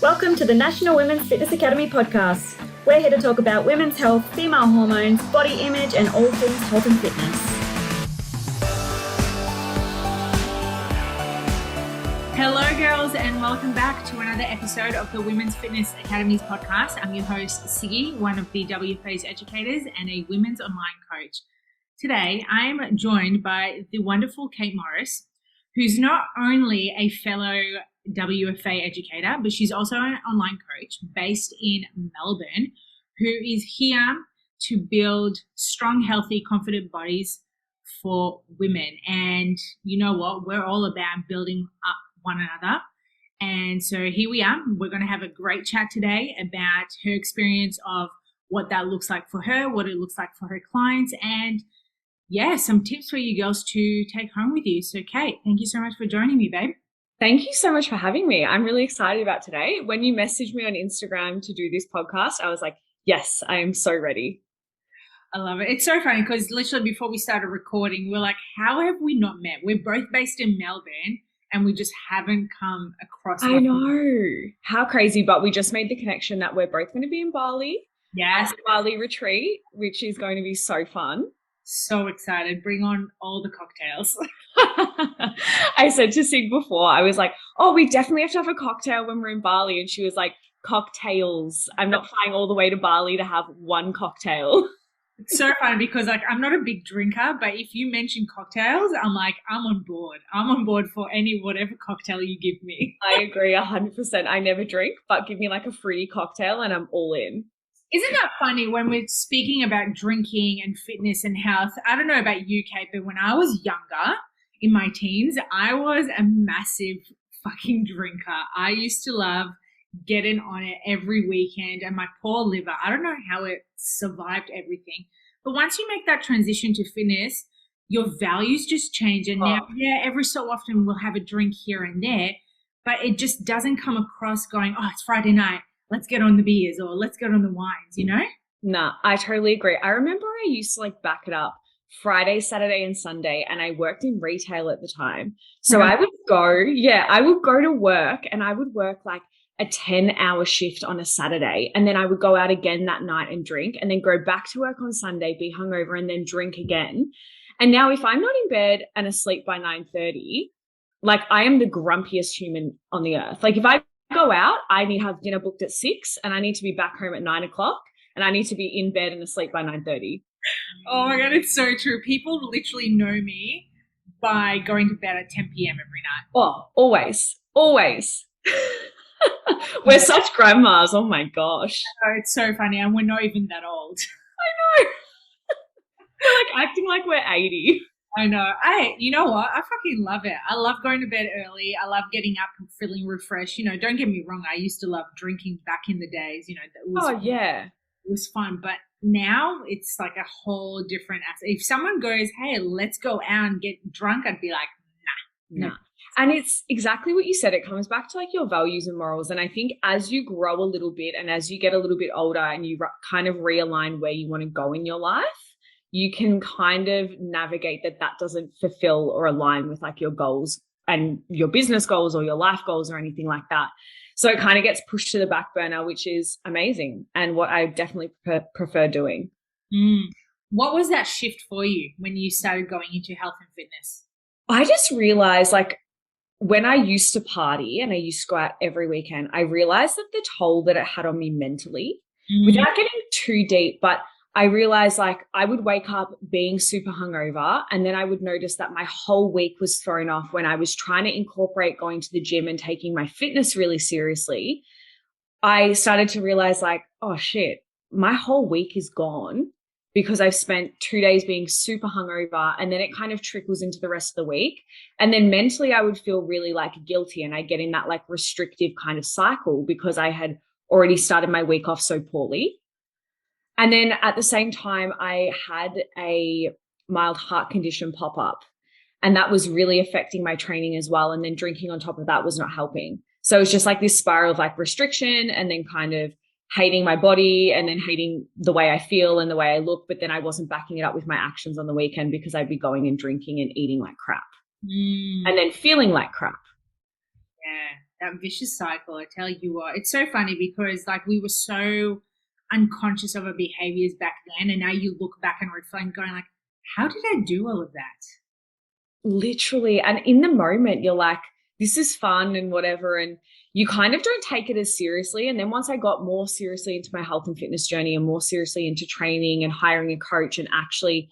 Welcome to the National Women's Fitness Academy podcast. We're here to talk about women's health, female hormones, body image, and all things health and fitness. Hello, girls, and welcome back to another episode of the Women's Fitness Academy's podcast. I'm your host, Siggy, one of the NWFA's educators and a women's online coach. Today, I'm joined by the wonderful Kate Morris, who's not only a fellow WFA educator, but she's also an online coach based in Melbourne, who is here to build strong, healthy, confident bodies for women. And you know what? We're all about building up one another. And so here we are. We're going to have a great chat today about her experience of what that looks like for her, what it looks like for her clients, and some tips for you girls to take home with you. So Kate, thank you so much for joining me, babe. Thank you so much for having me. I'm really excited about today. When you messaged me on Instagram to do this podcast, I was like, yes, I am so ready. I love it. It's so funny because literally before we started recording, we're like, how have we not met? We're both based in Melbourne and we just haven't come across. I know. How crazy. But we just made the connection that we're both going to be in Bali. Yes. Bali retreat, which is going to be so fun. So excited. Bring on all the cocktails. I said to Sig before, I was like, oh, we definitely have to have a cocktail when we're in Bali. And she was like, cocktails. I'm not flying all the way to Bali to have one cocktail. It's so funny because I'm not a big drinker, but if you mention cocktails, I'm like, I'm on board. I'm on board for whatever cocktail you give me. I agree 100%. I never drink, but give me like a fruity cocktail and I'm all in. Isn't that funny when we're speaking about drinking and fitness and health? I don't know about you, Kate, but when I was younger, in my teens, I was a massive fucking drinker. I used to love getting on it every weekend, and my poor liver, I don't know how it survived everything. But once you make that transition to fitness, your values just change. And now, every so often we'll have a drink here and there, but it just doesn't come across going, oh, it's Friday night. Let's get on the beers or let's get on the wines, you know? Nah, I totally agree. I remember I used to like back it up Friday, Saturday and Sunday, and I worked in retail at the time. So I would go to work and I would work like a 10-hour shift on a Saturday. And then I would go out again that night and drink and then go back to work on Sunday, be hungover and then drink again. And now if I'm not in bed and asleep by 9:30, like I am the grumpiest human on the earth. Like if I go out, I need to have dinner booked at 6 and I need to be back home at 9 o'clock and I need to be in bed and asleep by 9:30. Oh my God, it's so true. People literally know me by going to bed at 10 p.m. every night. Oh, always. We're such grandmas. Oh my gosh. Oh, it's so funny. And we're not even that old. I know. We're like acting like we're 80. I know. You know what? I fucking love it. I love going to bed early. I love getting up and feeling refreshed. You know, don't get me wrong. I used to love drinking back in the days. You know, it was fun. But now it's like a whole different aspect. If someone goes, hey, let's go out and get drunk, I'd be like, nah. And it's exactly what you said. It comes back to like your values and morals. And I think as you grow a little bit and as you get a little bit older and you kind of realign where you want to go in your life, you can kind of navigate that doesn't fulfill or align with like your goals and your business goals or your life goals or anything like that. So it kind of gets pushed to the back burner, which is amazing and what I definitely prefer doing. What was that shift for you when you started going into health and fitness? I just realized like when I used to party and I used to go out every weekend, I realized that the toll that it had on me mentally, without getting too deep, but I realized like I would wake up being super hungover and then I would notice that my whole week was thrown off when I was trying to incorporate going to the gym and taking my fitness really seriously. I started to realize like, oh shit, my whole week is gone because I've spent 2 days being super hungover and then it kind of trickles into the rest of the week. And then mentally I would feel really like guilty and I get in that like restrictive kind of cycle because I had already started my week off so poorly. And then at the same time, I had a mild heart condition pop up and that was really affecting my training as well. And then drinking on top of that was not helping. So it's just like this spiral of like restriction and then kind of hating my body and then hating the way I feel and the way I look. But then I wasn't backing it up with my actions on the weekend because I'd be going and drinking and eating like crap and then feeling like crap. that vicious cycle, I tell you what. It's so funny because like we were so unconscious of our behaviors back then, and now you look back and reflect going like, how did I do all of that? Literally. And in the moment, you're like, this is fun and whatever. And you kind of don't take it as seriously. And then once I got more seriously into my health and fitness journey and more seriously into training and hiring a coach and actually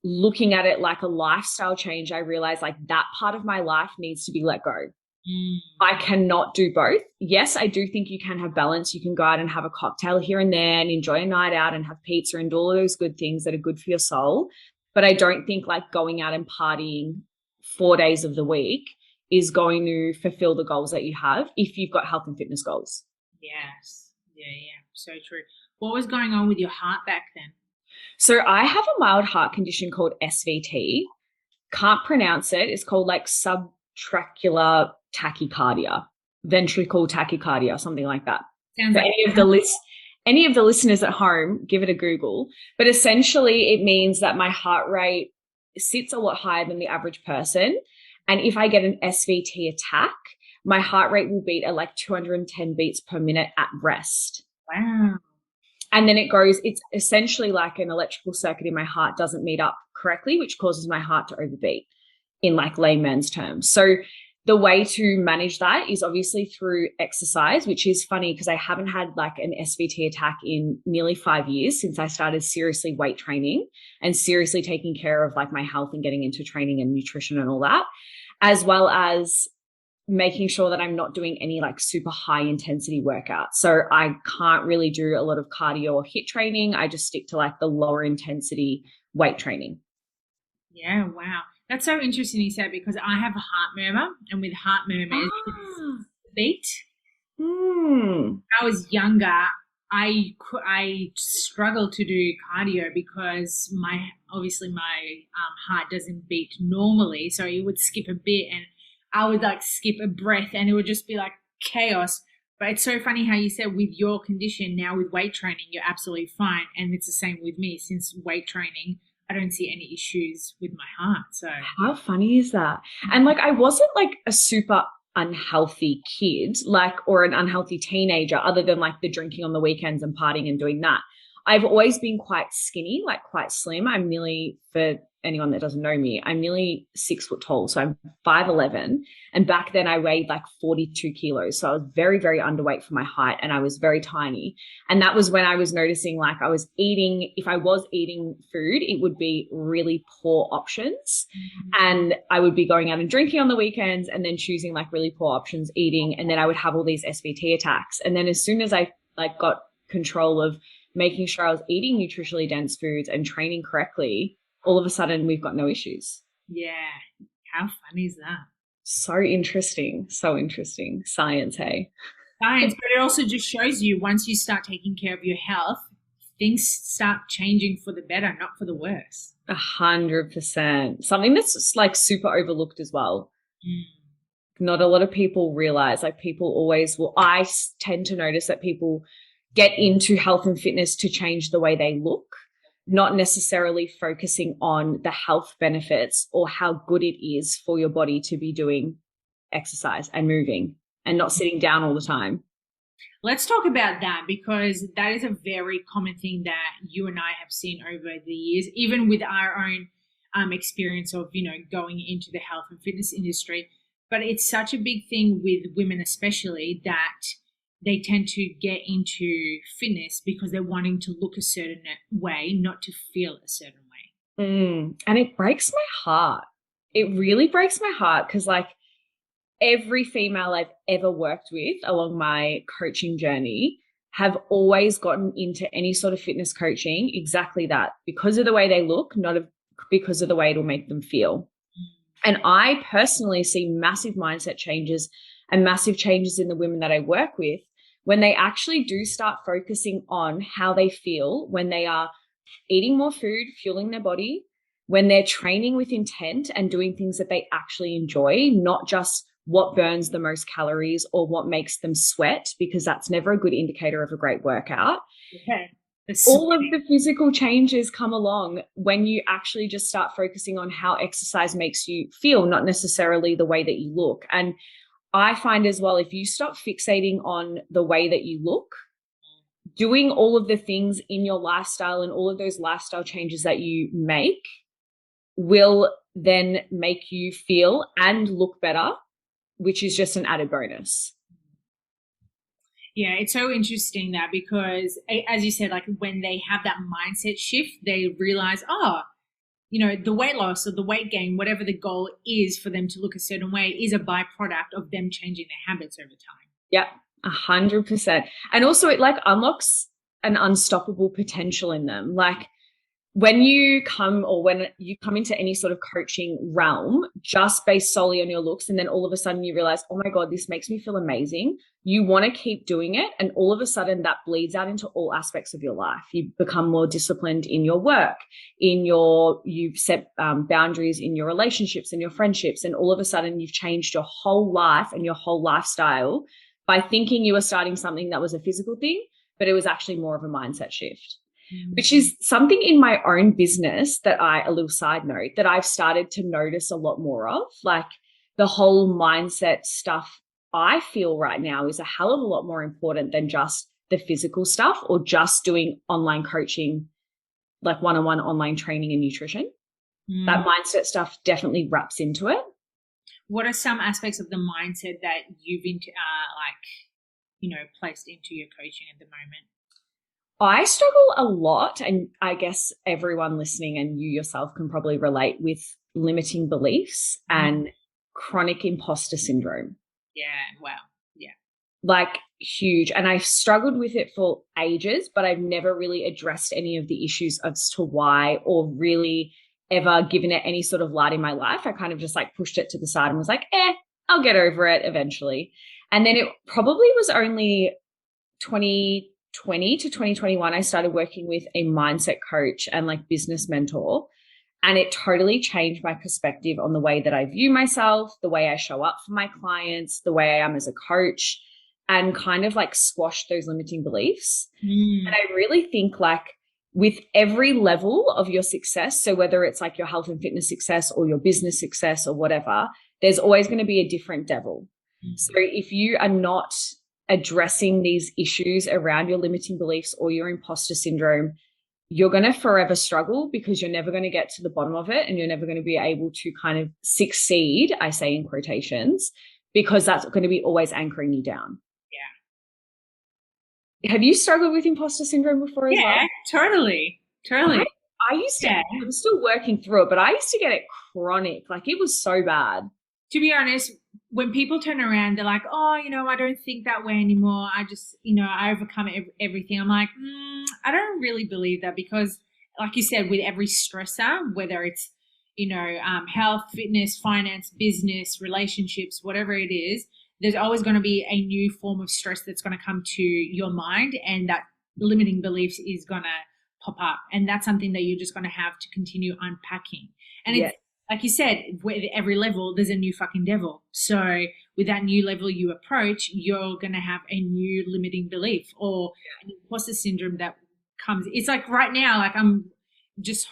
looking at it like a lifestyle change, I realized like that part of my life needs to be let go. I cannot do both. Yes, I do think you can have balance. You can go out and have a cocktail here and there and enjoy a night out and have pizza and do all those good things that are good for your soul. But I don't think like going out and partying 4 days of the week is going to fulfill the goals that you have if you've got health and fitness goals. Yes. Yeah. So true. What was going on with your heart back then? So I have a mild heart condition called SVT. Can't pronounce it. It's called like subtracular tachycardia, ventricular tachycardia, something like that. Sounds like any of the listeners at home, give it a Google. But essentially it means that my heart rate sits a lot higher than the average person. And if I get an SVT attack, my heart rate will beat at like 210 beats per minute at rest. Wow. And then it's essentially like an electrical circuit in my heart doesn't meet up correctly, which causes my heart to overbeat in like layman's terms. So the way to manage that is obviously through exercise, which is funny because I haven't had like an SVT attack in nearly 5 years since I started seriously weight training and seriously taking care of like my health and getting into training and nutrition and all that, as well as making sure that I'm not doing any like super high intensity workouts. So I can't really do a lot of cardio or HIIT training. I just stick to like the lower intensity weight training. Yeah, wow. That's so interesting you said because I have a heart murmur, and with heart murmurs, beat. I was younger. I struggled to do cardio because my heart doesn't beat normally, so it would skip a bit, and I would like skip a breath, and it would just be like chaos. But it's so funny how you said with your condition now with weight training, you're absolutely fine, and it's the same with me. Since weight training, I don't see any issues with my heart. So how funny is that? And like I wasn't like a super unhealthy kid, like, or an unhealthy teenager, other than like the drinking on the weekends and partying and doing that. I've always been quite skinny, like quite slim. I'm nearly, for anyone that doesn't know me, I'm nearly 6 foot tall. So I'm 5'11". And back then I weighed like 42 kilos. So I was very, very underweight for my height and I was very tiny. And that was when I was noticing like I was eating, if I was eating food, it would be really poor options. And I would be going out and drinking on the weekends and then choosing like really poor options eating. And then I would have all these SVT attacks. And then as soon as I like got control of making sure I was eating nutritionally dense foods and training correctly, all of a sudden we've got no issues. Yeah. How funny is that? So interesting. So interesting. Science, hey? Science, but it also just shows you once you start taking care of your health, things start changing for the better, not for the worse. 100%. Something that's like super overlooked as well. Not a lot of people realize, like people always will. I tend to notice that people get into health and fitness to change the way they look, not necessarily focusing on the health benefits or how good it is for your body to be doing exercise and moving and not sitting down all the time. Let's talk about that because that is a very common thing that you and I have seen over the years, even with our own experience of, going into the health and fitness industry. But it's such a big thing with women especially that they tend to get into fitness because they're wanting to look a certain way, not to feel a certain way. And it breaks my heart. It really breaks my heart because like every female I've ever worked with along my coaching journey have always gotten into any sort of fitness coaching exactly that, because of the way they look, not because of the way it'll make them feel. And I personally see massive mindset changes and massive changes in the women that I work with when they actually do start focusing on how they feel when they are eating more food, fueling their body, when they're training with intent and doing things that they actually enjoy, not just what burns the most calories or what makes them sweat, because that's never a good indicator of a great workout. Okay. All of the physical changes come along when you actually just start focusing on how exercise makes you feel, not necessarily the way that you look. And I find as well, if you stop fixating on the way that you look, doing all of the things in your lifestyle and all of those lifestyle changes that you make will then make you feel and look better, which is just an added bonus. Yeah, it's so interesting that, because as you said, like when they have that mindset shift, they realize, the weight loss or the weight gain, whatever the goal is for them to look a certain way, is a byproduct of them changing their habits over time. Yeah, 100%. And also it like unlocks an unstoppable potential in them. Like when you come into any sort of coaching realm, just based solely on your looks, and then all of a sudden you realize, oh my God, this makes me feel amazing. You want to keep doing it. And all of a sudden that bleeds out into all aspects of your life. You become more disciplined in your work, you've set boundaries in your relationships and your friendships. And all of a sudden you've changed your whole life and your whole lifestyle by thinking you were starting something that was a physical thing, but it was actually more of a mindset shift. Which is something in my own business a little side note, that I've started to notice a lot more of. Like the whole mindset stuff I feel right now is a hell of a lot more important than just the physical stuff or just doing online coaching, like one-on-one online training and nutrition. That mindset stuff definitely wraps into it. What are some aspects of the mindset that you've placed into your coaching at the moment? I struggle a lot, and I guess everyone listening and you yourself can probably relate with limiting beliefs and chronic imposter syndrome. Yeah, wow. Yeah. Like huge. And I've struggled with it for ages, but I've never really addressed any of the issues as to why, or really ever given it any sort of light in my life. I kind of just like pushed it to the side and was like, I'll get over it eventually. And then it probably was only 2020 to 2021, I started working with a mindset coach and like business mentor. And it totally changed my perspective on the way that I view myself, the way I show up for my clients, the way I am as a coach, and kind of like squash those limiting beliefs. And I really think like with every level of your success, so whether it's like your health and fitness success or your business success or whatever, there's always going to be a different devil. So if you are not addressing these issues around your limiting beliefs or your imposter syndrome, you're going to forever struggle, because you're never going to get to the bottom of it, and you're never going to be able to kind of succeed, I say in quotations, because that's going to be always anchoring you down. Yeah. Have you struggled with imposter syndrome before as well? Yeah, totally. I used to, I'm still working through it, but I used to get it chronic. Like it was so bad. To be honest, when people turn around, they're like, I don't think that way anymore. I just, I overcome everything. I'm like, I don't really believe that, because like you said, with every stressor, whether it's, health, fitness, finance, business, relationships, whatever it is, there's always going to be a new form of stress that's going to come to your mind, and that limiting beliefs is going to pop up. And that's something that you're just going to have to continue unpacking. And it's, like you said, with every level, there's a new fucking devil. So with that new level you approach, you're going to have a new limiting belief or an imposter syndrome that comes. It's like right now, like I'm just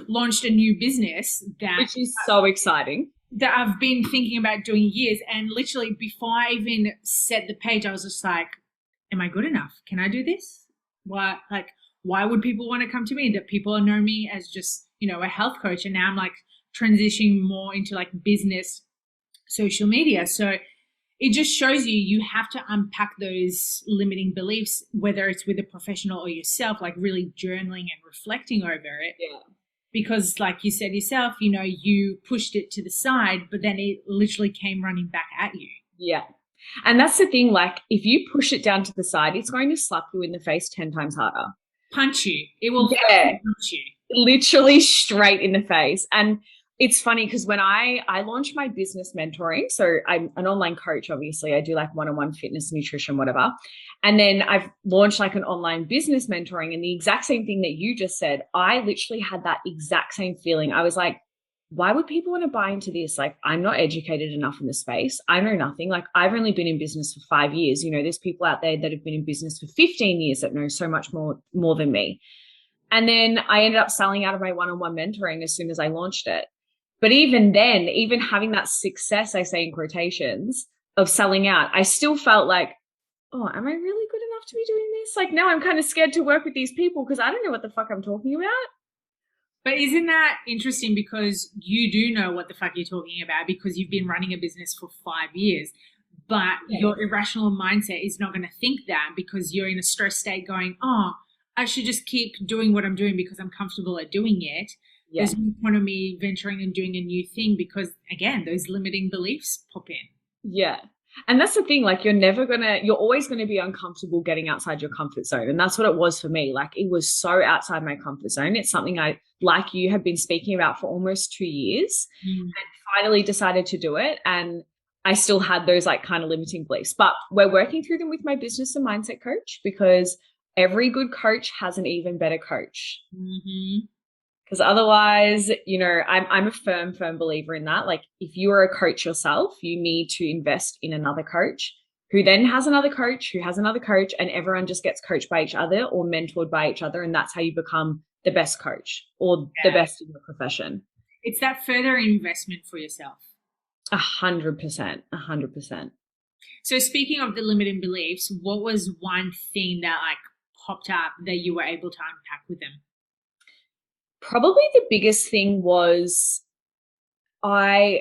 launched a new business which is so exciting, that I've been thinking about doing years. And literally before I even set the page, I was just like, am I good enough? Can I do this? Why would people want to come to me? That people know me as just, a health coach. And now I'm like transitioning more into like business, social media. So it just shows you have to unpack those limiting beliefs, whether it's with a professional or yourself, like really journaling and reflecting over it. Yeah. Because like you said yourself, you pushed it to the side, but then it literally came running back at you. Yeah. And that's the thing, like if you push it down to the side, it's going to slap you in the face 10 times harder. Punch you. It will punch you. Literally straight in the face. And it's funny because when I launched my business mentoring, so I'm an online coach, obviously I do like one-on-one fitness, nutrition, whatever. And then I've launched like an online business mentoring, and the exact same thing that you just said, I literally had that exact same feeling. I was like, why would people want to buy into this? Like, I'm not educated enough in the space. I know nothing. Like, I've only been in business for 5 years. There's people out there that have been in business for 15 years that know so much more than me. And then I ended up selling out of my one-on-one mentoring as soon as I launched it. But even then, even having that success, I say in quotations, of selling out, I still felt like, oh, am I really good enough to be doing this? Like now I'm kind of scared to work with these people because I don't know what the fuck I'm talking about. But isn't that interesting, because you do know what the fuck you're talking about because you've been running a business for 5 years, but your irrational mindset is not going to think that because you're in a stress state going, oh, I should just keep doing what I'm doing because I'm comfortable at doing it. Yeah. There's no point of me venturing and doing a new thing because, again, those limiting beliefs pop in. Yeah. And that's the thing, like you're always going to be uncomfortable getting outside your comfort zone. And that's what it was for me. Like it was so outside my comfort zone. It's something I, like you, have been speaking about for almost 2 years and finally decided to do it. And I still had those like kind of limiting beliefs, but we're working through them with my business and mindset coach because every good coach has an even better coach. Because otherwise, you know, I'm a firm believer in that. Like if you are a coach yourself, you need to invest in another coach who then has another coach, who has another coach, and everyone just gets coached by each other or mentored by each other. And that's how you become the best coach or the best in your profession. It's that further investment for yourself. 100%, 100%. So speaking of the limiting beliefs, what was one thing that like popped up that you were able to unpack with them? Probably the biggest thing was I'm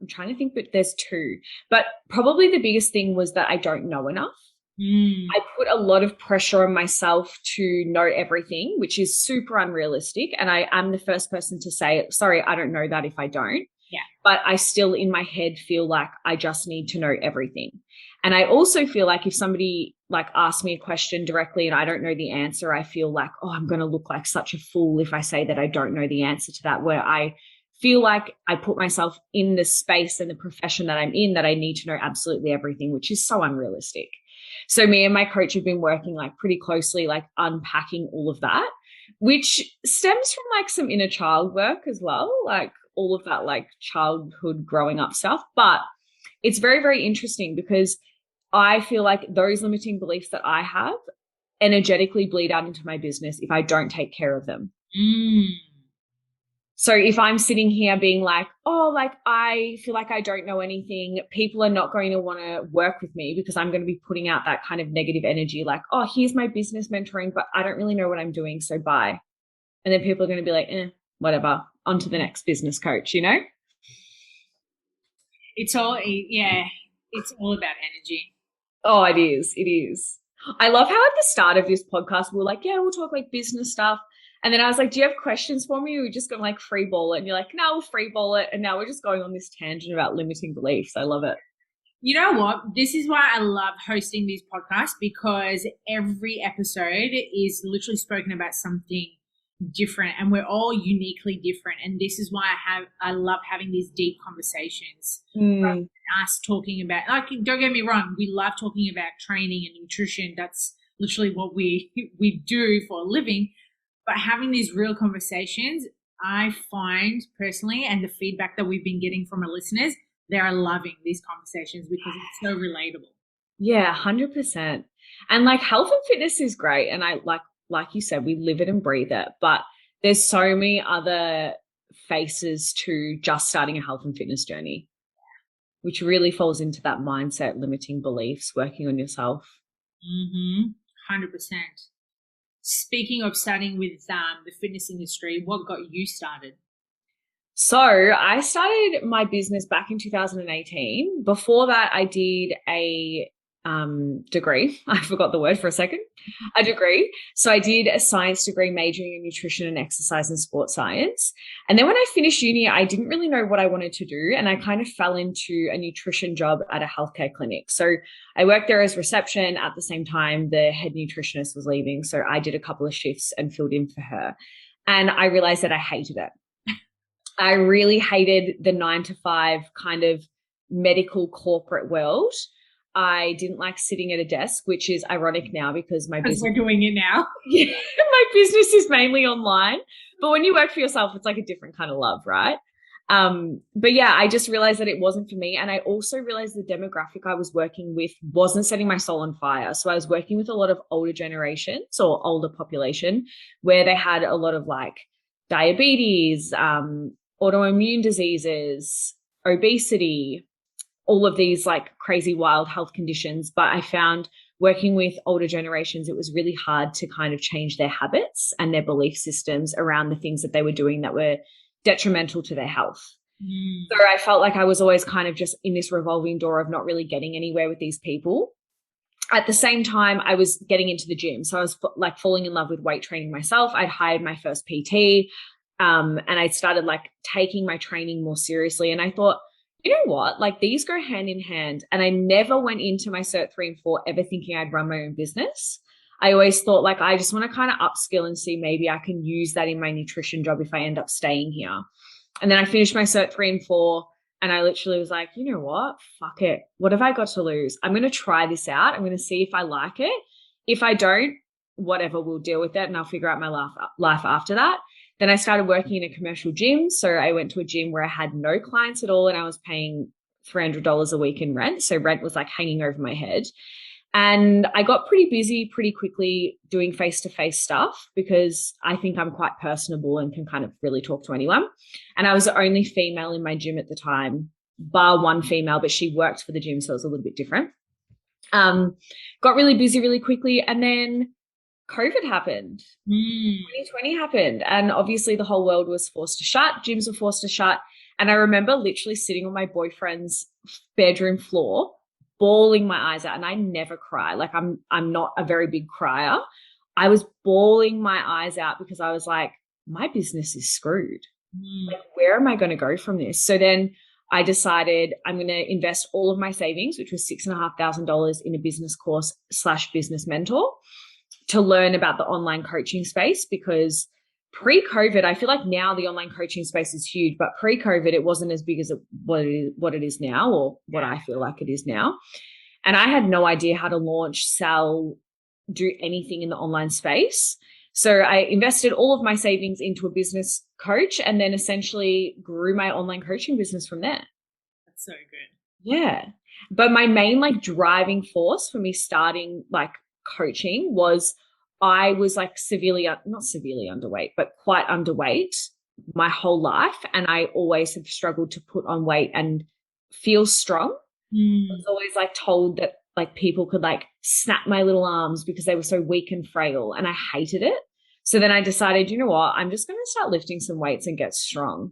trying to think, but there's two. But probably the biggest thing was that I don't know enough. I put a lot of pressure on myself to know everything, which is super unrealistic. And I am the first person to say, sorry, I don't know that if I don't. Yeah. But I still in my head feel like I just need to know everything. And I also feel like if somebody like asks me a question directly and I don't know the answer, I feel like, oh, I'm going to look like such a fool if I say that I don't know the answer to that, where I feel like I put myself in the space and the profession that I'm in that I need to know absolutely everything, which is so unrealistic. So me and my coach have been working like pretty closely, like unpacking all of that, which stems from like some inner child work as well, like all of that like childhood growing up stuff. But it's very, very interesting because I feel like those limiting beliefs that I have energetically bleed out into my business if I don't take care of them. So if I'm sitting here being like, oh, like I feel like I don't know anything, people are not going to want to work with me because I'm going to be putting out that kind of negative energy like, oh, here's my business mentoring, but I don't really know what I'm doing, so bye. And then people are going to be like, whatever, on to the next business coach, you know? It's all about energy. Oh, it is. It is. I love how at the start of this podcast, we were like, yeah, we'll talk like business stuff. And then I was like, do you have questions for me? Or we're just going to like free ball it. And you're like, no, we'll free ball it. And now we're just going on this tangent about limiting beliefs. I love it. You know what? This is why I love hosting these podcasts, because every episode is literally spoken about something different and we're all uniquely different. And this is why I love having these deep conversations. Us talking about, like, don't get me wrong, we love talking about training and nutrition. That's literally what we do for a living. But having these real conversations, I find personally, and the feedback that we've been getting from our listeners, they are loving these conversations because it's so relatable. Yeah, 100%. And like health and fitness is great. And I like you said, we live it and breathe it. But there's so many other faces to just starting a health and fitness journey, which really falls into that mindset, limiting beliefs, working on yourself. 100%. Speaking of starting with the fitness industry, what got you started? So I started my business back in 2018. Before that, I did a degree. I forgot the word for a second. A degree. So I did a science degree majoring in nutrition and exercise and sports science. And then when I finished uni, I didn't really know what I wanted to do. And I kind of fell into a nutrition job at a healthcare clinic. So I worked there as reception. At the same time, the head nutritionist was leaving. So I did a couple of shifts and filled in for her. And I realized that I hated it. I really hated the 9-to-5 kind of medical corporate world. I didn't like sitting at a desk, which is ironic now because my business. We're doing it now. Yeah, my business is mainly online. But when you work for yourself, it's like a different kind of love, right? But yeah, I just realized that it wasn't for me. And I also realized the demographic I was working with wasn't setting my soul on fire. So I was working with a lot of older generations or older population where they had a lot of like diabetes, autoimmune diseases, obesity, all of these like crazy wild health conditions. But I found working with older generations, it was really hard to kind of change their habits and their belief systems around the things that they were doing that were detrimental to their health. So I felt like I was always kind of just in this revolving door of not really getting anywhere with these people. At the same time, I was getting into the gym. So I was like falling in love with weight training myself. I'd hired my first PT, and I started like taking my training more seriously. And I thought, you know what, like these go hand in hand. And I never went into my Cert 3 and 4 ever thinking I'd run my own business. I always thought like, I just want to kind of upskill and see maybe I can use that in my nutrition job if I end up staying here. And then I finished my Cert 3 and 4, and I literally was like, you know what? Fuck it. What have I got to lose? I'm going to try this out. I'm going to see if I like it. If I don't, whatever, we'll deal with it and I'll figure out my life after that. Then I started working in a commercial gym. So I went to a gym where I had no clients at all and I was paying $300 a week in rent. So rent was like hanging over my head. And I got pretty busy pretty quickly doing face-to-face stuff because I think I'm quite personable and can kind of really talk to anyone. And I was the only female in my gym at the time, bar one female, but she worked for the gym, so it was a little bit different. Got really busy really quickly. And then COVID happened. 2020 happened. And obviously the whole world was forced to shut. Gyms were forced to shut. And I remember literally sitting on my boyfriend's bedroom floor, bawling my eyes out. And I never cry. Like I'm not a very big crier. I was bawling my eyes out because I was like, my business is screwed. Like, where am I going to go from this? So then I decided I'm going to invest all of my savings, which was $6,500 in a business course / business mentor to learn about the online coaching space, because pre-COVID, I feel like now the online coaching space is huge, but pre-COVID, it wasn't as big as what it is now, or what I feel like it is now. And I had no idea how to launch, sell, do anything in the online space. So I invested all of my savings into a business coach and then essentially grew my online coaching business from there. That's so good. Yeah. But my main like driving force for me starting like coaching was I was like not severely underweight, but quite underweight my whole life. And I always have struggled to put on weight and feel strong. I was always like told that like people could like snap my little arms because they were so weak and frail, and I hated it. So then I decided, you know what, I'm just going to start lifting some weights and get strong.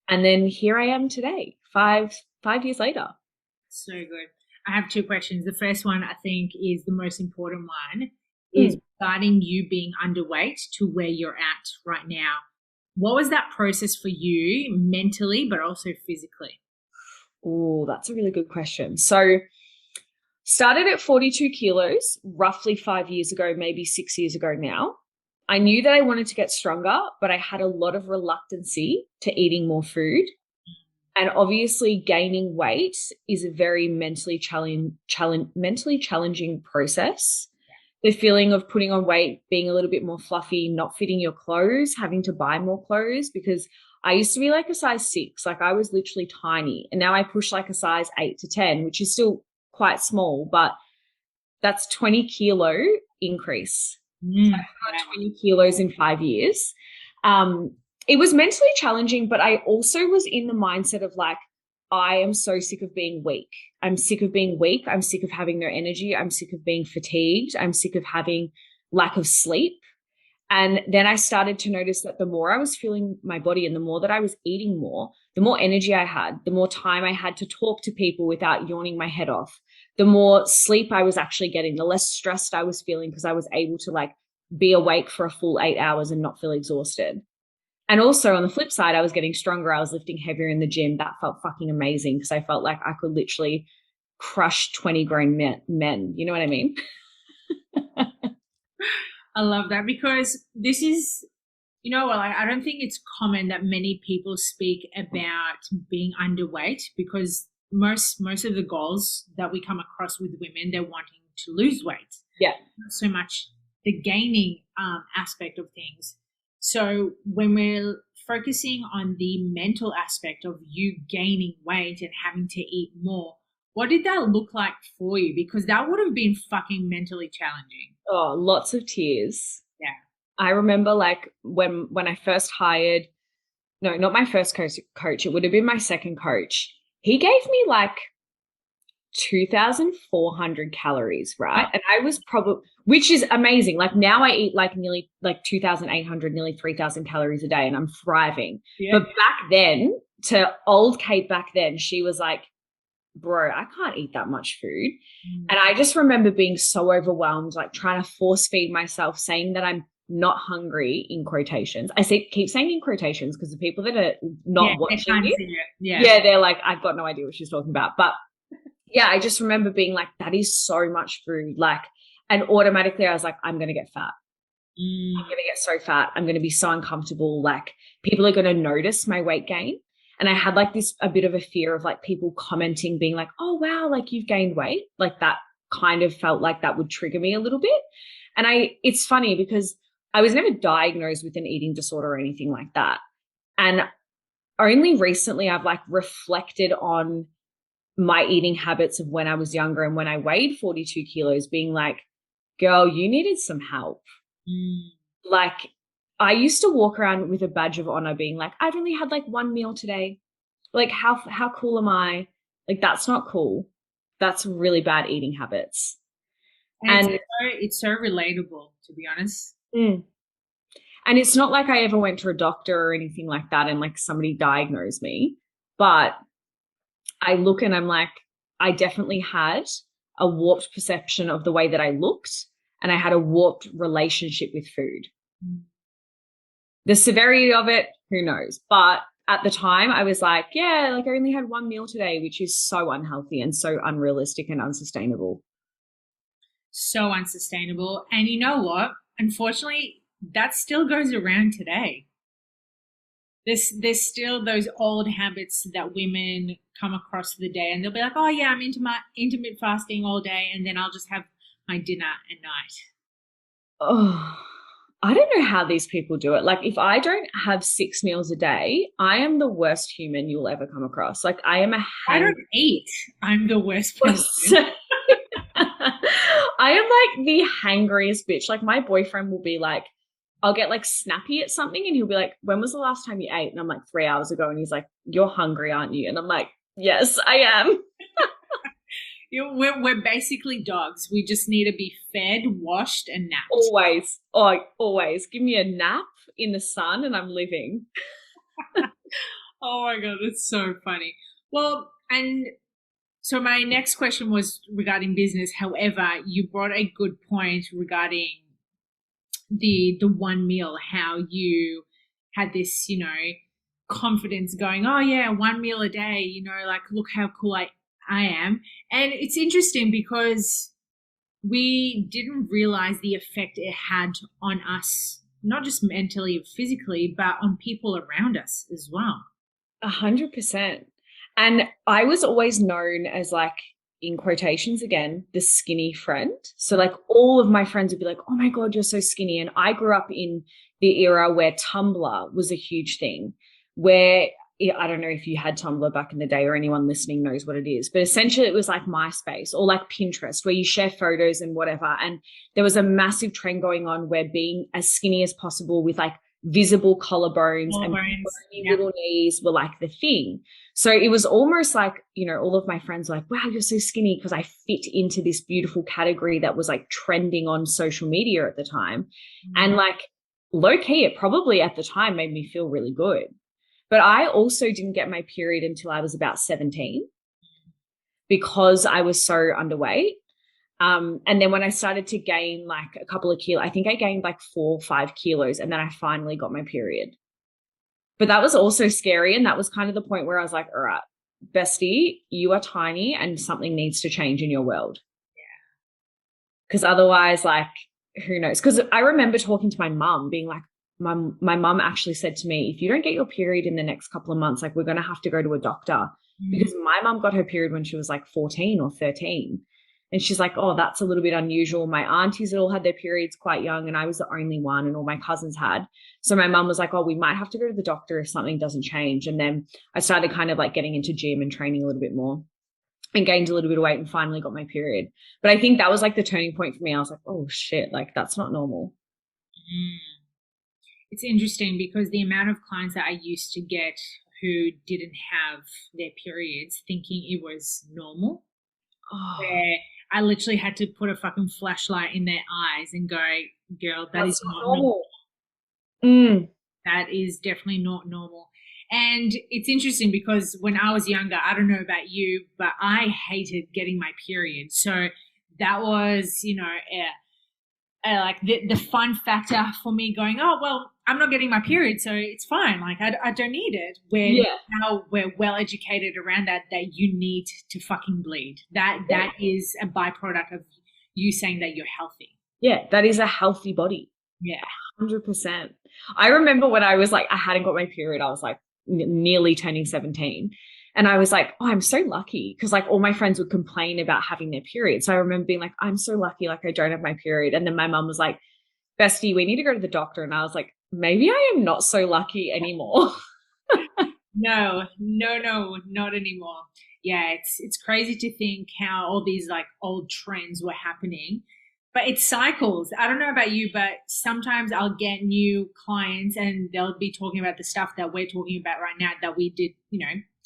And then here I am today, five years later. So good. I have two questions. The first one I think is the most important one, is regarding you being underweight to where you're at right now. What was that process for you mentally, but also physically? Oh, that's a really good question. So started at 42 kilos roughly 5 years ago, maybe 6 years ago now. I knew that I wanted to get stronger, but I had a lot of reluctancy to eating more food. And obviously gaining weight is a very mentally challenging process. The feeling of putting on weight, being a little bit more fluffy, not fitting your clothes, having to buy more clothes, because I used to be like a size 6, like I was literally tiny. And now I push like a size 8 to 10, which is still quite small, but that's 20 kilo increase. So I put on 20 kilos in 5 years. It was mentally challenging, but I also was in the mindset of like, I am so sick of being weak. I'm sick of being weak. I'm sick of having no energy. I'm sick of being fatigued. I'm sick of having lack of sleep. And then I started to notice that the more I was feeling my body and the more that I was eating more, the more energy I had, the more time I had to talk to people without yawning my head off, the more sleep I was actually getting, the less stressed I was feeling because I was able to like be awake for a full 8 hours and not feel exhausted. And also on the flip side, I was getting stronger. I was lifting heavier in the gym. That felt fucking amazing because I felt like I could literally crush 20 grown men. You know what I mean? I love that, because this is, you know, well, I don't think it's common that many people speak about being underweight, because most of the goals that we come across with women, they're wanting to lose weight. Yeah. Not so much the gaining aspect of things. So when we're focusing on the mental aspect of you gaining weight and having to eat more, what did that look like for you? Because that would have been fucking mentally challenging. Oh, lots of tears. Yeah. I remember like when I first hired, no, not my first coach, it would have been my second coach. He gave me like 2,400 calories, right? And I was probably, which is amazing. Like now I eat like nearly like 2,800, nearly 3,000 calories a day and I'm thriving. Yeah. But back then, to old Kate back then, she was like, bro, I can't eat that much food. And I just remember being so overwhelmed, like trying to force feed myself, saying that I'm not hungry in quotations. I keep saying in quotations because the people that are not watching it, they're like, I've got no idea what she's talking about. But yeah, I just remember being like, that is so much food. Like, and automatically I was like, I'm going to get fat. I'm going to get so fat. I'm going to be so uncomfortable. Like people are going to notice my weight gain. And I had like a bit of a fear of like people commenting, being like, oh, wow, like you've gained weight. Like that kind of felt like that would trigger me a little bit. And it's funny because I was never diagnosed with an eating disorder or anything like that. And only recently I've like reflected on my eating habits of when I was younger and when I weighed 42 kilos, being like, girl, you needed some help. Like I used to walk around with a badge of honor being like, I've only had like one meal today. Like how cool am I? Like that's not cool. That's really bad eating habits. And it's so relatable, to be honest. And it's not like I ever went to a doctor or anything like that and like somebody diagnosed me, but I look and I'm like, I definitely had a warped perception of the way that I looked and I had a warped relationship with food. The severity of it, who knows? But at the time I was like, yeah, like I only had one meal today, which is so unhealthy and so unrealistic and unsustainable. So unsustainable. And you know what? Unfortunately, that still goes around today. There's still those old habits that women come across the day and they'll be like, oh yeah, I'm into my intermittent fasting all day and then I'll just have my dinner at night. Oh, I don't know how these people do it. Like if I don't have 6 meals a day, I am the worst human you'll ever come across. Like I am I don't eat. I'm the worst person. I am like the hangriest bitch. Like my boyfriend will be like, I'll get like snappy at something and he'll be like, when was the last time you ate? And I'm like 3 hours ago. And he's like, you're hungry, aren't you? And I'm like, yes, I am. We're basically dogs. We just need to be fed, washed, and napped. Always. Oh, always. Give me a nap in the sun and I'm living. Oh my God, it's so funny. Well, and so my next question was regarding business. However, you brought a good point regarding the one meal, how you had this, confidence going, oh yeah, one meal a day, like look how cool I am. And it's interesting because we didn't realize the effect it had on us, not just mentally or physically, but on people around us as well. 100%. And I was always known as like, in quotations again, the skinny friend. So like all of my friends would be like, oh my God, you're so skinny. And I grew up in the era where Tumblr was a huge thing, where I don't know if you had Tumblr back in the day or anyone listening knows what it is, but essentially it was like MySpace or like Pinterest where you share photos and whatever. And there was a massive trend going on where being as skinny as possible with like visible collarbones and little knees were like the thing. So it was almost like, all of my friends were like, wow, you're so skinny because I fit into this beautiful category that was like trending on social media at the time. And like low key, it probably at the time made me feel really good. But I also didn't get my period until I was about 17 because I was so underweight. And then when I started to gain like a couple of kilos, I think I gained like 4 or 5 kilos and then I finally got my period. But that was also scary. And that was kind of the point where I was like, all right, bestie, you are tiny and something needs to change in your world. Yeah. Because otherwise, like, who knows? Because I remember talking to my mum being like, my mum actually said to me, if you don't get your period in the next couple of months, like we're going to have to go to a doctor. Because my mum got her period when she was like 14 or 13. And she's like, oh, that's a little bit unusual. My aunties all had their periods quite young and I was the only one and all my cousins had. So my mum was like, oh, we might have to go to the doctor if something doesn't change. And then I started kind of like getting into gym and training a little bit more and gained a little bit of weight and finally got my period. But I think that was like the turning point for me. I was like, oh shit, like that's not normal. It's interesting because the amount of clients that I used to get who didn't have their periods thinking it was normal, where I literally had to put a fucking flashlight in their eyes and go, girl, that is not normal. That is definitely not normal. And it's interesting because when I was younger, I don't know about you, but I hated getting my period. So that was, like the fun factor for me going, oh, well, I'm not getting my period, so it's fine. Like, I don't need it. Now we're well educated around that you need to fucking bleed. That is a byproduct of you saying that you're healthy. Yeah, that is a healthy body. Yeah. 100%. I remember when I was like, I hadn't got my period. I was like nearly turning 17. And I was like, oh, I'm so lucky. Because like all my friends would complain about having their period. So I remember being like, I'm so lucky. Like I don't have my period. And then my mum was like, bestie, we need to go to the doctor. And I was like, maybe I am not so lucky anymore. No, not anymore. Yeah, it's crazy to think how all these like old trends were happening. But it cycles. I don't know about you, but sometimes I'll get new clients and they'll be talking about the stuff that we're talking about right now that we did,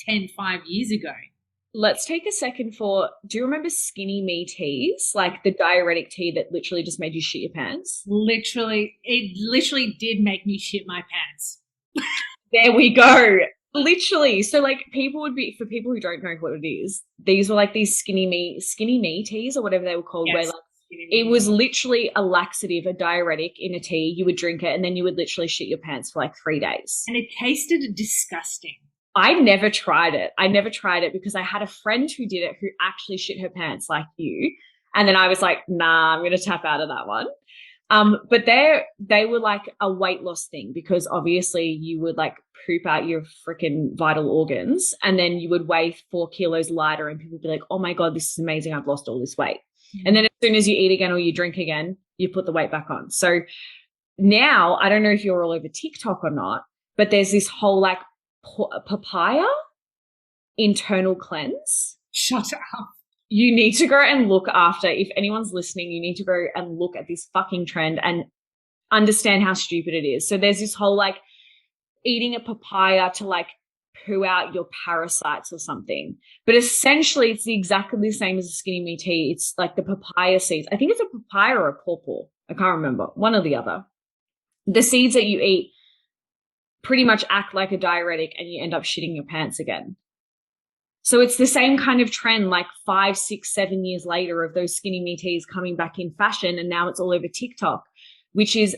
5 years ago. Let's take a second do you remember skinny me teas? Like the diuretic tea that literally just made you shit your pants? It literally did make me shit my pants. There we go. Literally. So like for people who don't know what it is, these were like these skinny me teas or whatever they were called, yes. where like it was literally a laxative, a diuretic in a tea. You would drink it and then you would literally shit your pants for like 3 days. And it tasted disgusting. I never tried it because I had a friend who did it who actually shit her pants like you. And then I was like, nah, I'm going to tap out of that one. But they were like a weight loss thing because obviously you would like poop out your freaking vital organs and then you would weigh 4 kilos lighter and people would be like, oh my God, this is amazing. I've lost all this weight. And then as soon as you eat again or you drink again, you put the weight back on. So now, I don't know if you're all over TikTok or not, but there's this whole like papaya internal cleanse. Shut up. You need to go and look after, if anyone's listening, you need to go and look at this fucking trend and understand how stupid it is. So there's this whole like eating a papaya to like poo out your parasites or something. But essentially it's exactly the same as a skinny me tea. It's like the papaya seeds. I think it's a papaya or a pawpaw. I can't remember. One or the other. The seeds that you eat pretty much act like a diuretic and you end up shitting your pants again. So it's the same kind of trend like 5, 6, 7 years later of those skinny me teas coming back in fashion. And now it's all over TikTok, which is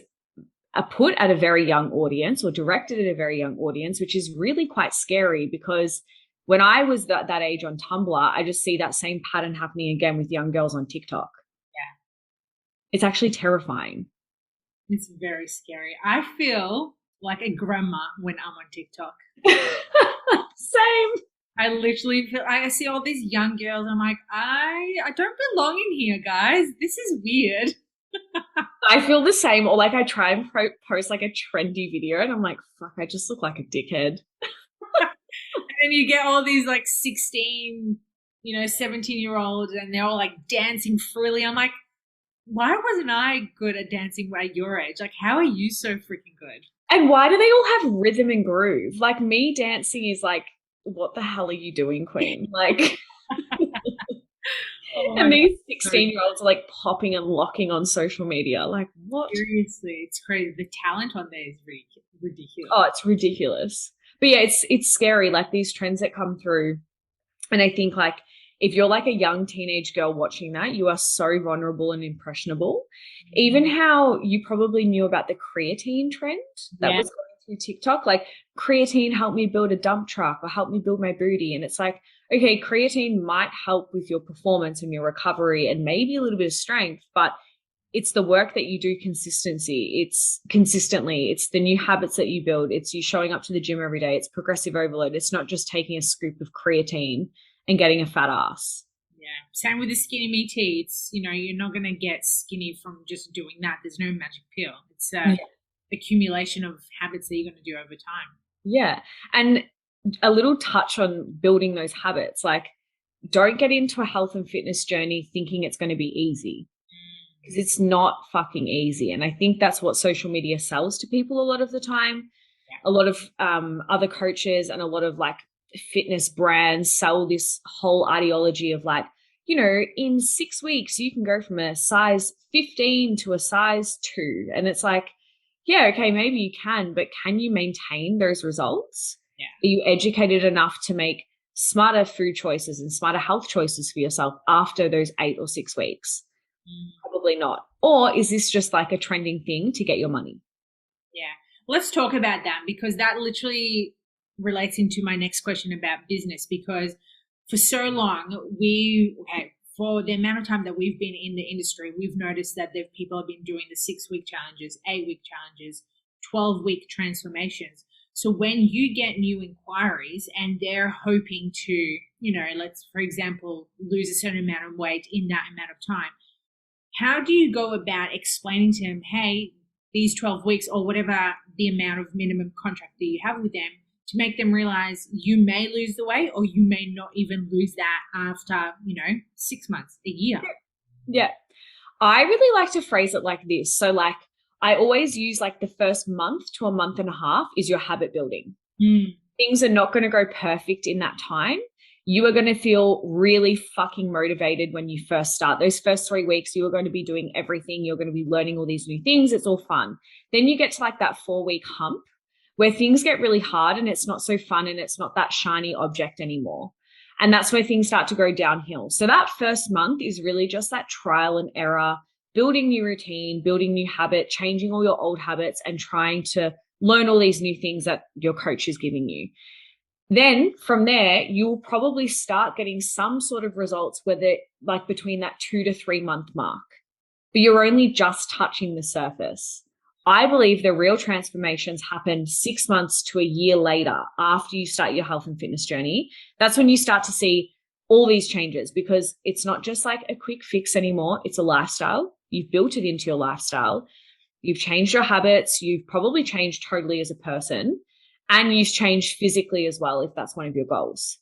put at a very young audience or directed at a very young audience, which is really quite scary because when I was that age on Tumblr, I just see that same pattern happening again with young girls on TikTok. Yeah. It's actually terrifying. It's very scary. I feel like a grandma when I'm on TikTok. Same. I literally feel, I see all these young girls. I'm like, I don't belong in here, guys. This is weird. I feel the same. Or like I try and post like a trendy video and I'm like, fuck, I just look like a dickhead. And then you get all these like 16, 17-year-olds and they're all like dancing freely. I'm like, why wasn't I good at dancing at your age? Like, how are you so freaking good? And why do they all have rhythm and groove? Like me dancing is like, what the hell are you doing, queen? Like, and these 16-year-olds are like popping and locking on social media. Like, what? Seriously, it's crazy. The talent on there is ridiculous. Oh, it's ridiculous. But yeah, it's scary. Like these trends that come through. And I think like if you're like a young teenage girl watching that, you are so vulnerable and impressionable. Mm-hmm. Even how you probably knew about the creatine trend that was going through TikTok, like creatine helped me build a dump truck or help me build my booty. And it's like, okay, creatine might help with your performance and your recovery and maybe a little bit of strength, but it's the work that you do consistently. It's the new habits that you build. It's you showing up to the gym every day. It's progressive overload. It's not just taking a scoop of creatine and getting a fat ass. Yeah. Same with the skinny me tea. It's, you're not going to get skinny from just doing that. There's no magic pill. It's accumulation of habits that you're going to do over time. Yeah. And a little touch on building those habits. Like, don't get into a health and fitness journey thinking it's going to be easy. because it's not fucking easy. And I think that's what social media sells to people a lot of the time. A lot of other coaches and a lot of like fitness brands sell this whole ideology of like, you know, in 6 weeks, you can go from a size 15 to a size 2. And it's like, yeah, okay, maybe you can, but can you maintain those results? Yeah. Are you educated enough to make smarter food choices and smarter health choices for yourself after those 8 or 6 weeks? Probably not. Or is this just like a trending thing to get your money? Yeah. Let's talk about that, because that literally relates into my next question about business, because for so long, for the amount of time that we've been in the industry, we've noticed that people have been doing the 6-week challenges, 8-week challenges, 12-week transformations. So when you get new inquiries and they're hoping to, you know, let's, for example, lose a certain amount of weight in that amount of time, how do you go about explaining to them, hey, these 12 weeks or whatever the amount of minimum contract that you have with them, to make them realize you may lose the weight or you may not even lose that after, you know, 6 months, a year? Yeah. I really like to phrase it like this. So like I always use like the first month to a month and a half is your habit building. Things are not going to go perfect in that time. You are going to feel really fucking motivated when you first start. Those first 3 weeks, you are going to be doing everything. You're going to be learning all these new things. It's all fun. Then you get to like that 4-week hump where things get really hard and it's not so fun and it's not that shiny object anymore. And that's where things start to go downhill. So that first month is really just that trial and error, building new routine, building new habit, changing all your old habits and trying to learn all these new things that your coach is giving you. Then from there, you'll probably start getting some sort of results, whether like between that 2 to 3 month mark, but you're only just touching the surface. I believe the real transformations happen 6 months to a year later after you start your health and fitness journey. That's when you start to see all these changes, because it's not just like a quick fix anymore. It's a lifestyle. You've built it into your lifestyle. You've changed your habits. You've probably changed totally as a person. And you've changed physically as well, if that's one of your goals.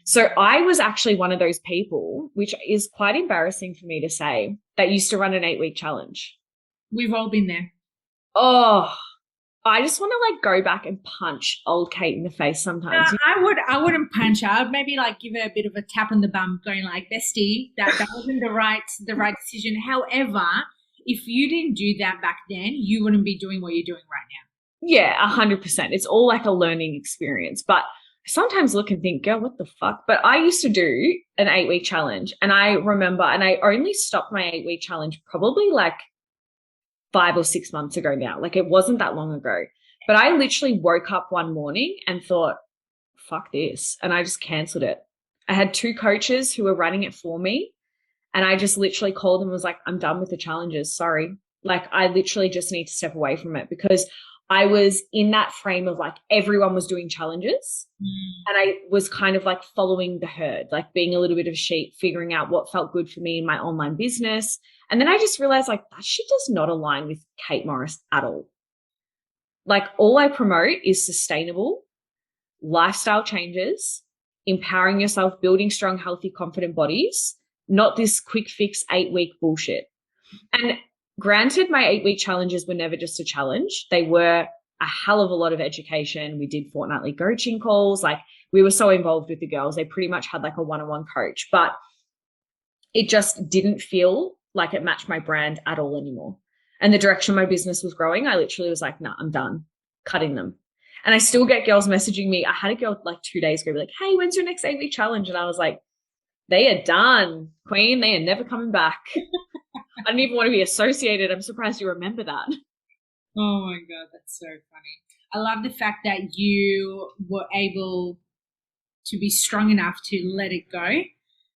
So I was actually one of those people, which is quite embarrassing for me to say, that used to run an 8-week challenge. We've all been there. Oh, I just want to like go back and punch old Kate in the face sometimes. I wouldn't punch her. I'd maybe like give her a bit of a tap on the bum, going like, bestie, that wasn't the right decision. However, if you didn't do that back then, you wouldn't be doing what you're doing right now. Yeah, 100%. It's all like a learning experience. But I sometimes look and think, girl, what the fuck? But I used to do an 8-week challenge. And I remember, and I only stopped my 8-week challenge probably like 5 or 6 months ago now. Like it wasn't that long ago. But I literally woke up one morning and thought, fuck this. And I just canceled it. I had 2 coaches who were running it for me. And I just literally called them and was like, I'm done with the challenges. Sorry. Like I literally just need to step away from it, because I was in that frame of like everyone was doing challenges and I was kind of like following the herd, like being a little bit of a sheep, figuring out what felt good for me in my online business. And then I just realized like that shit does not align with Kate Morris at all. Like all I promote is sustainable lifestyle changes, empowering yourself, building strong, healthy, confident bodies, not this quick fix 8-week bullshit. And granted, my 8-week challenges were never just a challenge. They were a hell of a lot of education. We did fortnightly coaching calls. Like we were so involved with the girls. They pretty much had like a one-on-one coach, but it just didn't feel like it matched my brand at all anymore. And the direction my business was growing, I literally was like, nah, I'm done cutting them. And I still get girls messaging me. I had a girl like 2 days ago be like, hey, when's your next 8-week challenge? And I was like, they are done, queen. They are never coming back. I don't even want to be associated. I'm surprised you remember that. Oh my God, that's so funny. I love the fact that you were able to be strong enough to let it go,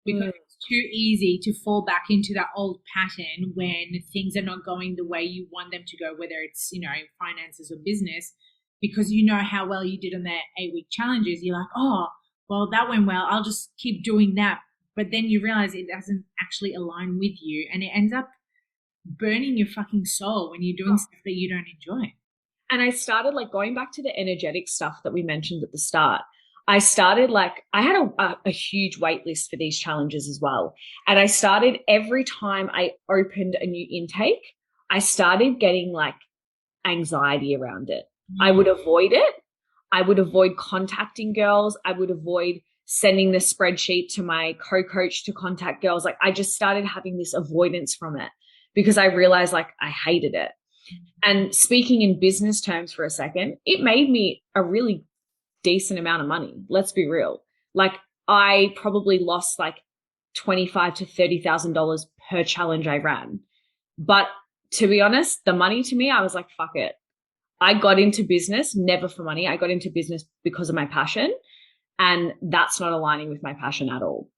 because it's too easy to fall back into that old pattern when things are not going the way you want them to go, whether it's, you know, finances or business, because you know how well you did on the 8-week challenges. You're like, oh, well, that went well. I'll just keep doing that. But then you realize it doesn't actually align with you, and it ends up burning your fucking soul when you're doing stuff that you don't enjoy. And I started like going back to the energetic stuff that we mentioned at the start. I started I had a huge wait list for these challenges as well. And I started every time I opened a new intake, I started getting anxiety around it. I would avoid it. I would avoid contacting girls. I would avoid sending the spreadsheet to my co-coach to contact girls. I just started having this avoidance from it because I realized I hated it. And speaking in business terms for a second, it made me a really decent amount of money. Let's be real. I probably lost $25,000 to $30,000 per challenge I ran. But to be honest, the money to me, I was like, fuck it. I got into business never for money. I got into business because of my passion, and that's not aligning with my passion at all.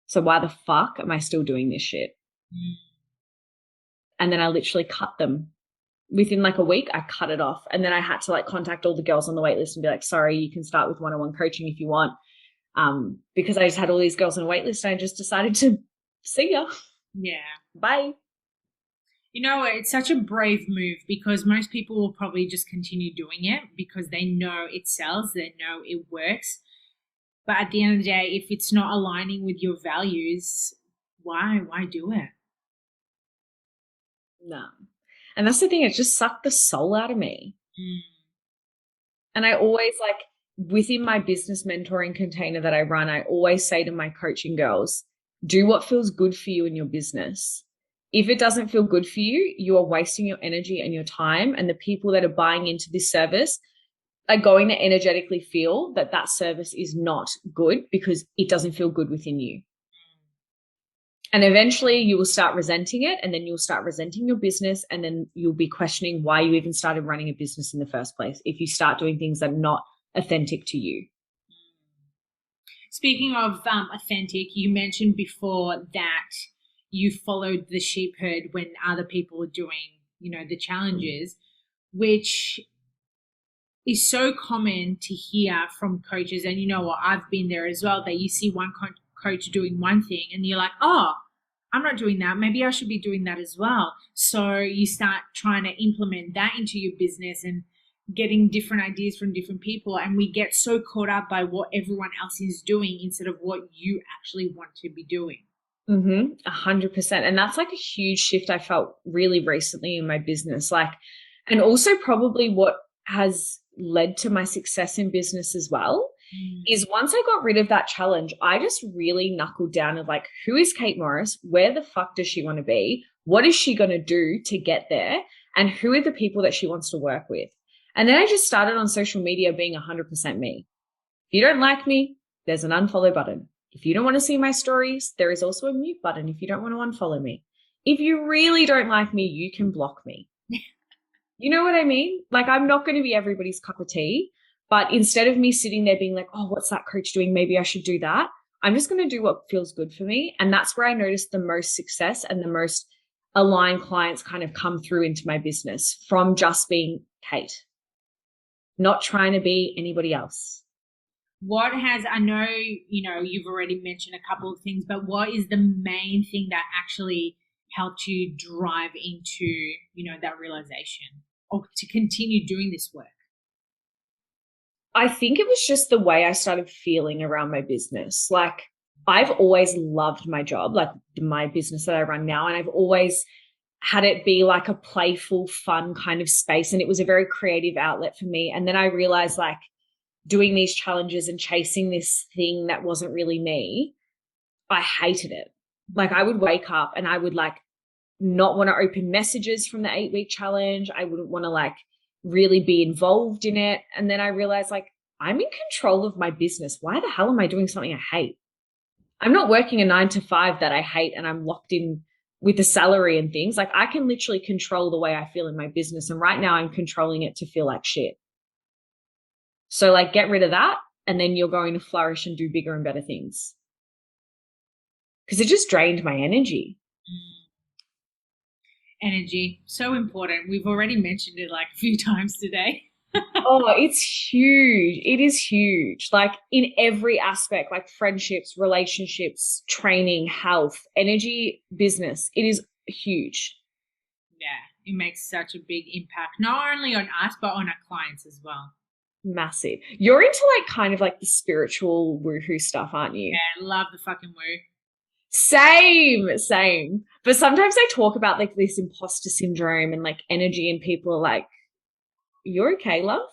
So why the fuck am I still doing this shit? And then I literally cut them. Within a week, I cut it off. And then I had to contact all the girls on the wait list and be like, sorry, you can start with one-on-one coaching if you want. Because I just had all these girls on a wait list and I just decided to see ya. Yeah. Bye. It's such a brave move because most people will probably just continue doing it because they know it sells, they know it works. But at the end of the day, if it's not aligning with your values, why do it? No. And that's the thing, it just sucked the soul out of me. And I always within my business mentoring container that I run, I always say to my coaching girls, do what feels good for you in your business. If it doesn't feel good for you, you are wasting your energy and your time. And the people that are buying into this service are going to energetically feel that that service is not good because it doesn't feel good within you. And eventually you will start resenting it, and then you'll start resenting your business, and then you'll be questioning why you even started running a business in the first place if you start doing things that are not authentic to you. Speaking of authentic, you mentioned before that you followed the sheep herd when other people were doing, the challenges, which is so common to hear from coaches. And you know what, I've been there as well, that you see one coach doing one thing and you're like, oh, I'm not doing that. Maybe I should be doing that as well. So you start trying to implement that into your business and getting different ideas from different people. And we get so caught up by what everyone else is doing instead of what you actually want to be doing. 100%. And that's a huge shift I felt really recently in my business. And also probably what has led to my success in business as well is once I got rid of that challenge, I just really knuckled down of who is Kate Morris? Where the fuck does she want to be? What is she going to do to get there? And who are the people that she wants to work with? And then I just started on social media being 100% me. If you don't like me, there's an unfollow button. If you don't want to see my stories, there is also a mute button if you don't want to unfollow me. If you really don't like me, you can block me. You know what I mean? I'm not going to be everybody's cup of tea, but instead of me sitting there being oh, what's that coach doing? Maybe I should do that. I'm just going to do what feels good for me. And that's where I noticed the most success and the most aligned clients kind of come through into my business from just being Kate, not trying to be anybody else. I know, you've already mentioned a couple of things, but what is the main thing that actually helped you drive into, that realization or to continue doing this work? I think it was just the way I started feeling around my business. I've always loved my job, my business that I run now, and I've always had it be a playful, fun kind of space. And it was a very creative outlet for me. And then I realized doing these challenges and chasing this thing that wasn't really me, I hated it. I would wake up and I would not want to open messages from the 8-week challenge. I wouldn't want to really be involved in it. And then I realized I'm in control of my business. Why the hell am I doing something I hate? I'm not working a 9-to-5 that I hate and I'm locked in with the salary and things. I can literally control the way I feel in my business. And right now I'm controlling it to feel like shit. So get rid of that, and then you're going to flourish and do bigger and better things. Because it just drained my energy. Energy, so important. We've already mentioned it a few times today. Oh, it's huge. It is huge. In every aspect, friendships, relationships, training, health, energy, business. It is huge. Yeah, it makes such a big impact, not only on us, but on our clients as well. Massive. You're into like kind of like the spiritual woohoo stuff, aren't you? Yeah, I love the fucking woo. Same. But sometimes I talk about like this imposter syndrome and like energy, and people are like, "You're okay, love?"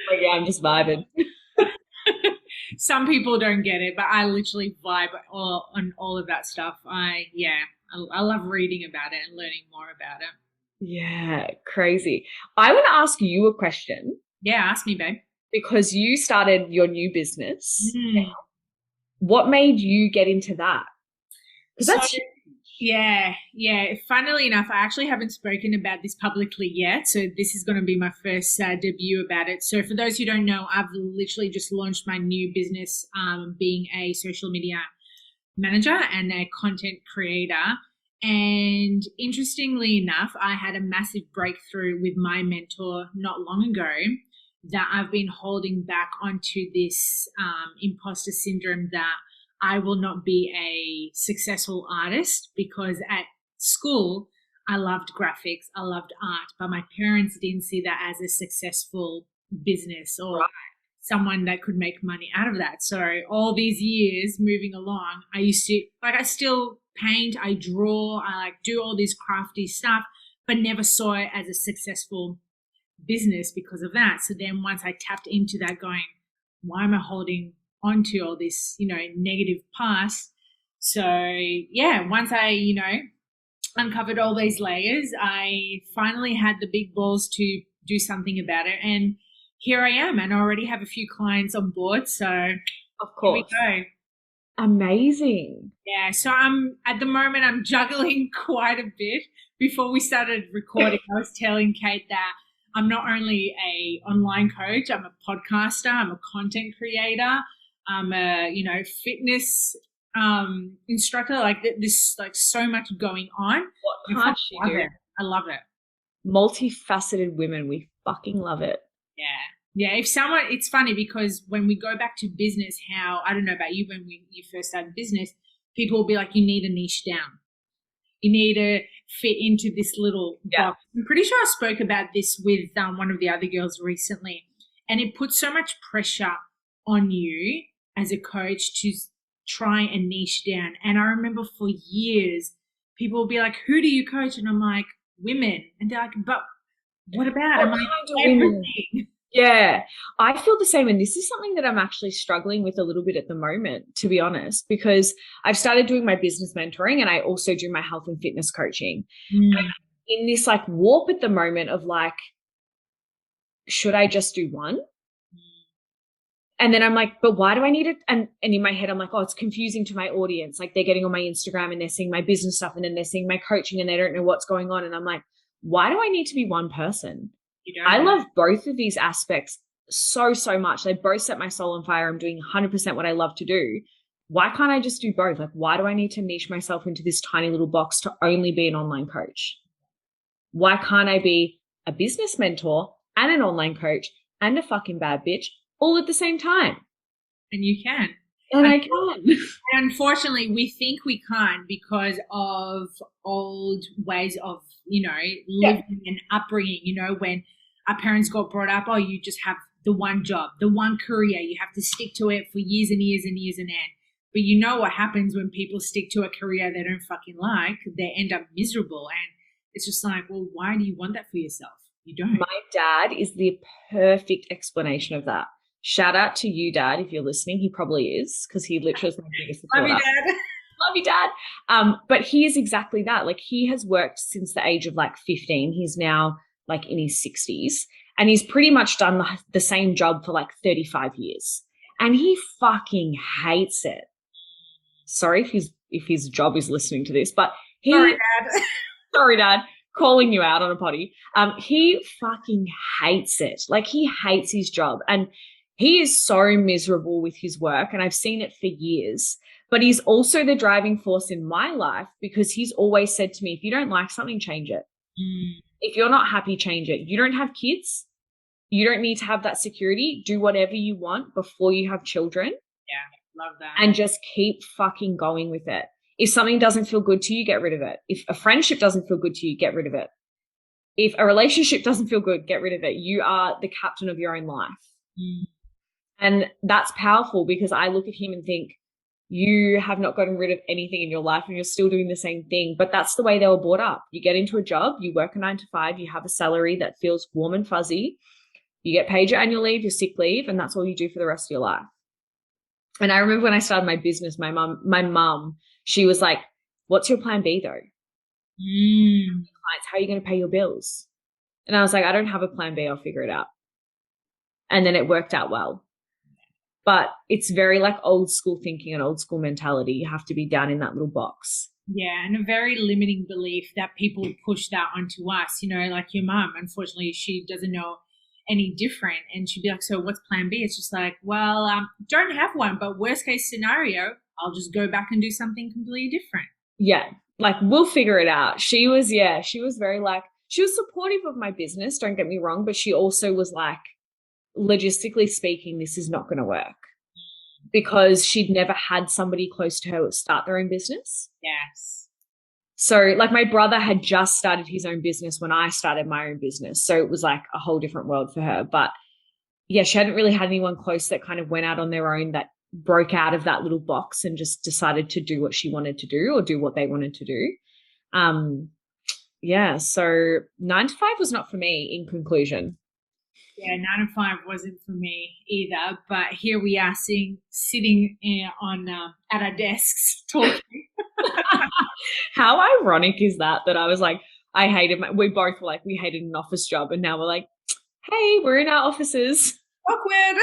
Like, yeah, I'm just vibing. Some people don't get it, but I literally vibe on all of that stuff. I love reading about it and learning more about it. Yeah, crazy. I want to ask you a question Yeah, ask me, babe. because you started your new business. Mm. What made you get into that? Because So, that's yeah. Funnily enough, I actually haven't spoken about this publicly yet. So this is going to be my first debut about it. So for those who don't know, I've literally just launched my new business, being a social media manager and a content creator. And interestingly enough, I had a massive breakthrough with my mentor not long ago that I've been holding back onto this imposter syndrome that I will not be a successful artist, because at school, I loved graphics, I loved art, but my parents didn't see that as a successful business or someone that could make money out of that. So all these years moving along, I still paint, I draw, I like do all this crafty stuff, but never saw it as a successful business because of that. So then once I tapped into that, going, why am I holding on to all this, negative past? So yeah, once I, uncovered all these layers, I finally had the big balls to do something about it. And here I am, and I already have a few clients on board. So of course. Here we go. Amazing. Yeah. So at the moment, I'm juggling quite a bit. Before we started recording, I was telling Kate that I'm not only a online coach, I'm a podcaster, I'm a content creator, I'm a, fitness instructor. Like this, like so much going on. What can't you do? I love it. Multifaceted women, we fucking love it. Yeah. It's funny because when we go back to business, I don't know about you, when you first started business, people will be like, you need a niche down. You need to fit into this little box. I'm pretty sure I spoke about this with one of the other girls recently, and it puts so much pressure on you as a coach to try and niche down. And I remember for years, people will be like, who do you coach? And I'm like, women. And they're like, but what about? I'm like, everything. Yeah, I feel the same. And this is something that I'm actually struggling with a little bit at the moment, to be honest, because I've started doing my business mentoring and I also do my health and fitness coaching. In this like warp at the moment of like, should I just do one? And then I'm like, but why do I need it? And in my head, I'm like, oh, it's confusing to my audience. Like they're getting on my Instagram and they're seeing my business stuff and then they're seeing my coaching and they don't know what's going on. And I'm like, why do I need to be one person? I love both of these aspects so much. They both set my soul on fire. I'm doing 100% what I love to do. Why can't I just do both? Like, why do I need to niche myself into this tiny little box to only be an online coach? Why can't I be a business mentor and an online coach and a fucking bad bitch all at the same time? And you can. And I can. And unfortunately, we think we can't because of old ways of, living and upbringing, when our parents got brought up, oh, you just have the one job, the one career, you have to stick to it for years and years and years and end. But you know what happens when people stick to a career they don't fucking like? They end up miserable. And it's just like, well, why do you want that for yourself? You don't. My dad is the perfect explanation of that. Shout out to you, Dad, if you're listening. He probably is, because he literally is my biggest supporter. Love you, Dad. Love you, Dad. But he is exactly that. Like he has worked since the age of like 15. He's now like in his 60s, and he's pretty much done the same job for like 35 years. And he fucking hates it. Sorry if his job is listening to this, but Sorry, Dad. Sorry, Dad. Calling you out on a potty. He fucking hates it. Like he hates his job, and he is so miserable with his work, and I've seen it for years. But he's also the driving force in my life because he's always said to me, if you don't like something, change it. If you're not happy, change it. You don't have kids. You don't need to have that security. Do whatever you want before you have children. Yeah, love that. And just keep fucking going with it. If something doesn't feel good to you, get rid of it. If a friendship doesn't feel good to you, get rid of it. if a relationship doesn't feel good, get rid of it. You are the captain of your own life. Mm. And that's powerful because I look at him and think, you have not gotten rid of anything in your life and you're still doing the same thing. But that's the way they were brought up. You get into a job, you work a 9 to 5, you have a salary that feels warm and fuzzy. You get paid your annual leave, your sick leave, and that's all you do for the rest of your life. And I remember when I started my business, my mum, she was like, what's your plan B though? Clients, how are you going to pay your bills? And I was like, I don't have a plan B. I'll figure it out. And then it worked out well. But it's very like old school thinking and old school mentality. You have to be down in that little box. Yeah, and a very limiting belief that people push that onto us, you know, like your mum, unfortunately, she doesn't know any different. And she'd be like, so what's plan B? It's just like, well, don't have one, but worst case scenario, I'll just go back and do something completely different. Yeah, like we'll figure it out. She was very like, she was supportive of my business, don't get me wrong, but she also was like, logistically speaking, this is not going to work because she'd never had somebody close to her start their own business. Yes. So like my brother had just started his own business when I started my own business. So it was like a whole different world for her. But yeah, she hadn't really had anyone close that kind of went out on their own, that broke out of that little box and just decided to do what she wanted to do or do what they wanted to do. Yeah, so 9 to 5 was not for me in conclusion. Yeah, 9 to 5 wasn't for me either. But here we are sitting on at our desks talking. How ironic is that I was like, I hated we both were like, we hated an office job. And now we're like, hey, we're in our offices. Awkward.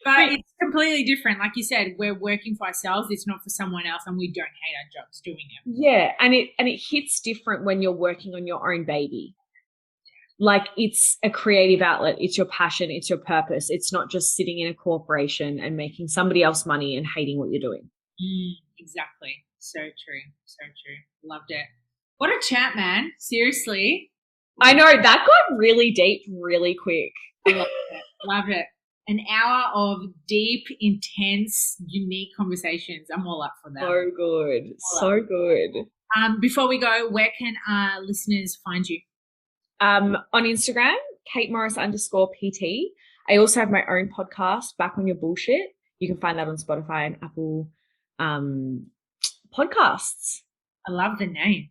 But it's completely different. Like you said, we're working for ourselves. It's not for someone else, and we don't hate our jobs doing it. Yeah, and it hits different when you're working on your own baby. Like it's a creative outlet. It's your passion. It's your purpose. It's not just sitting in a corporation and making somebody else money and hating what you're doing. Exactly. So true. So true. Loved it. What a chat, man. Seriously. I know. That got really deep really quick. Love it. Love it. An hour of deep, intense, unique conversations. I'm all up for that. So good. So good. Before we go, where can our listeners find you? On Instagram, KateMorris_PT. I also have my own podcast, Back on Your Bullshit. You can find that on Spotify and Apple podcasts. I love the name.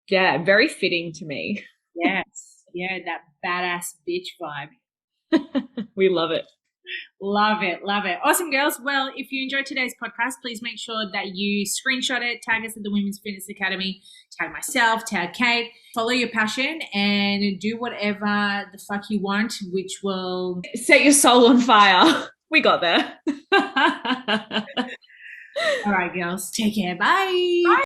Yeah, very fitting to me. Yes. Yeah, that badass bitch vibe. We love it. Love it. Love it. Awesome, girls. Well, if you enjoyed today's podcast, please make sure that you screenshot it, tag us at the Women's Fitness Academy, tag myself, tag Kate, follow your passion and do whatever the fuck you want, which will set your soul on fire. We got there. All right, girls. Take care. Bye. Bye.